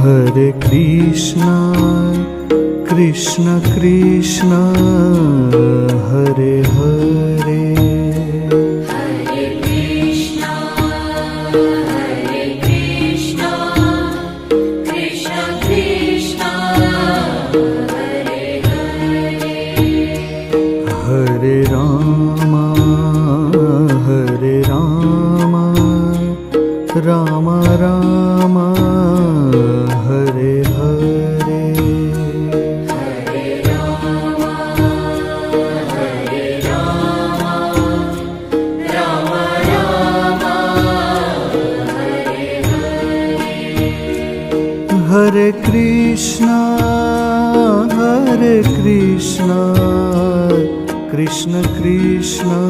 Hare Krishna, Krishna Krishna, Hare Hare. Hare Krishna, Krishna Krishna, Hare Hare. Hare Rama, Rama Rama, Hare Hare. Hare Rama, Rama Rama, Hare Hare. Hare Krishna, Krishna Krishna,